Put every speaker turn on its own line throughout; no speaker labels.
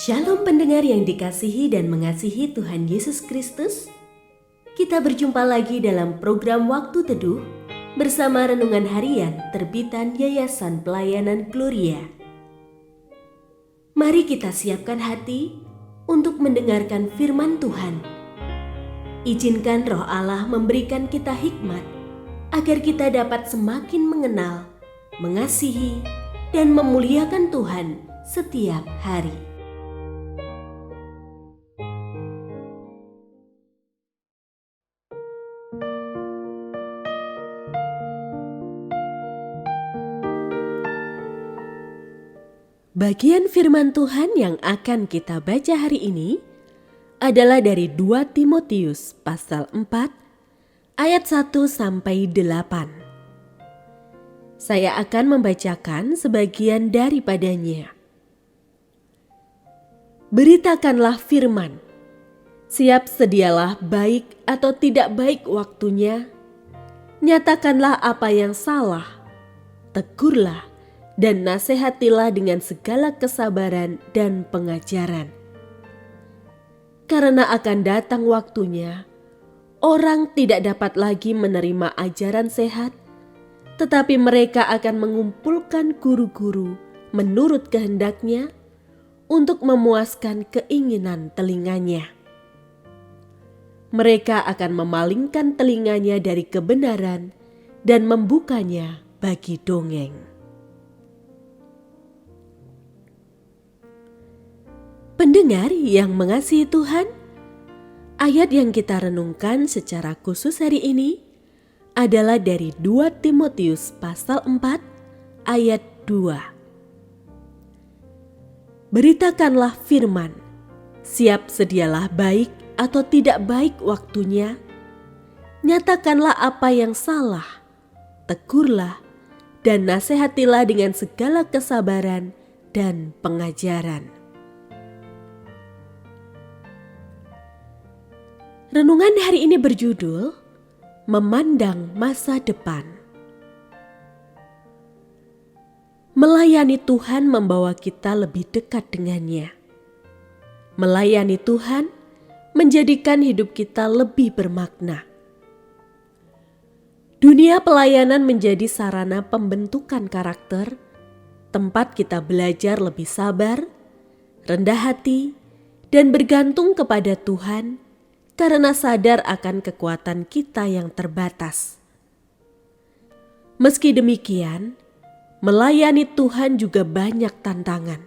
Shalom pendengar yang dikasihi dan mengasihi Tuhan Yesus Kristus. Kita berjumpa lagi dalam program Waktu Teduh bersama Renungan Harian terbitan Yayasan Pelayanan Gloria. Mari kita siapkan hati untuk mendengarkan firman Tuhan. Izinkan Roh Allah memberikan kita hikmat agar kita dapat semakin mengenal, mengasihi, dan memuliakan Tuhan setiap hari. Bagian firman Tuhan yang akan kita baca hari ini adalah dari 2 Timotius pasal 4 ayat 1 sampai 8. Saya akan membacakan sebagian daripadanya. Beritakanlah firman, siap sedialah baik atau tidak baik waktunya, nyatakanlah apa yang salah, tegurlah, dan nasihatilah dengan segala kesabaran dan pengajaran. Karena akan datang waktunya, orang tidak dapat lagi menerima ajaran sehat, tetapi mereka akan mengumpulkan guru-guru menurut kehendaknya untuk memuaskan keinginan telinganya. Mereka akan memalingkan telinganya dari kebenaran dan membukanya bagi dongeng. Pendengar yang mengasihi Tuhan, ayat yang kita renungkan secara khusus hari ini adalah dari 2 Timotius pasal 4 ayat 2. Beritakanlah firman, siap sedialah baik atau tidak baik waktunya, nyatakanlah apa yang salah, tegurlah, dan nasihatilah dengan segala kesabaran dan pengajaran. Renungan hari ini berjudul Memandang Masa Depan. Melayani Tuhan membawa kita lebih dekat dengannya. Melayani Tuhan menjadikan hidup kita lebih bermakna. Dunia pelayanan menjadi sarana pembentukan karakter, tempat kita belajar lebih sabar, rendah hati, dan bergantung kepada Tuhan karena sadar akan kekuatan kita yang terbatas. Meski demikian, melayani Tuhan juga banyak tantangan.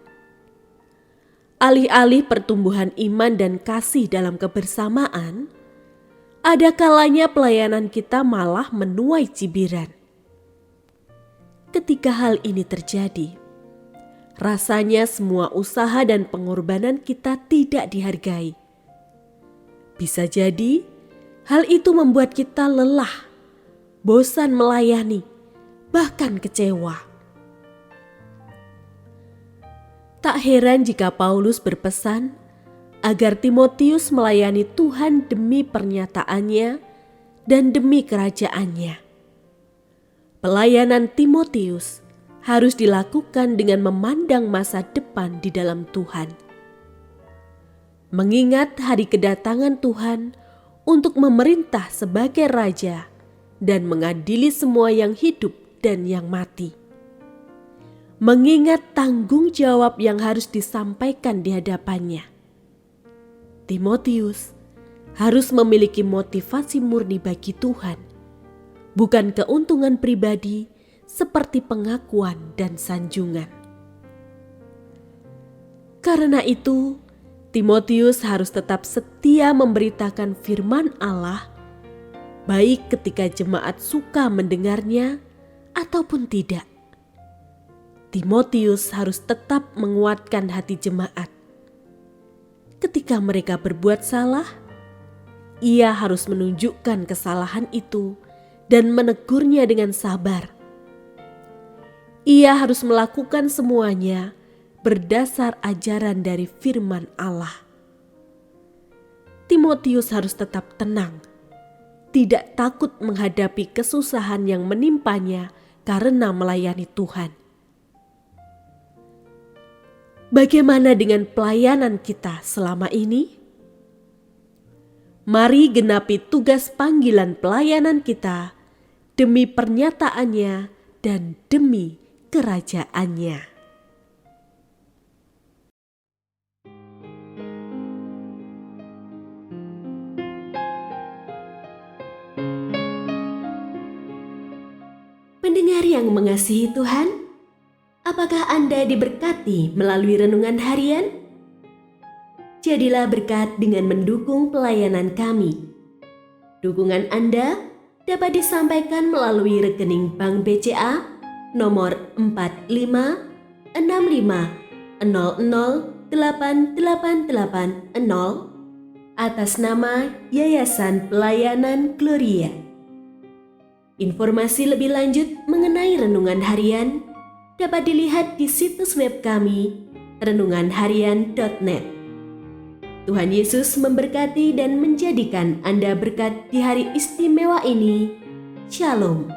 Alih-alih pertumbuhan iman dan kasih dalam kebersamaan, ada kalanya pelayanan kita malah menuai cibiran. Ketika hal ini terjadi, rasanya semua usaha dan pengorbanan kita tidak dihargai. Bisa jadi, hal itu membuat kita lelah, bosan melayani, bahkan kecewa. Tak heran jika Paulus berpesan agar Timotius melayani Tuhan demi pernyataannya dan demi kerajaannya. Pelayanan Timotius harus dilakukan dengan memandang masa depan di dalam Tuhan. Mengingat hari kedatangan Tuhan untuk memerintah sebagai Raja dan mengadili semua yang hidup dan yang mati. Mengingat tanggung jawab yang harus disampaikan di hadapannya. Timotius harus memiliki motivasi murni bagi Tuhan, bukan keuntungan pribadi seperti pengakuan dan sanjungan. Karena itu, Timotius harus tetap setia memberitakan firman Allah, baik ketika jemaat suka mendengarnya ataupun tidak. Timotius harus tetap menguatkan hati jemaat. Ketika mereka berbuat salah, ia harus menunjukkan kesalahan itu dan menegurnya dengan sabar. Ia harus melakukan semuanya berdasar ajaran dari firman Allah. Timotius harus tetap tenang, tidak takut menghadapi kesusahan yang menimpanya karena melayani Tuhan. Bagaimana dengan pelayanan kita selama ini? Mari genapi tugas panggilan pelayanan kita demi pernyataannya dan demi kerajaannya. Pendengar yang mengasihi Tuhan, apakah Anda diberkati melalui renungan harian? Jadilah berkat dengan mendukung pelayanan kami. Dukungan Anda dapat disampaikan melalui rekening Bank BCA nomor 4565008880 atas nama Yayasan Pelayanan Gloria. Informasi lebih lanjut mengenai renungan harian dapat dilihat di situs web kami renunganharian.net. Tuhan Yesus memberkati dan menjadikan Anda berkat di hari istimewa ini. Shalom.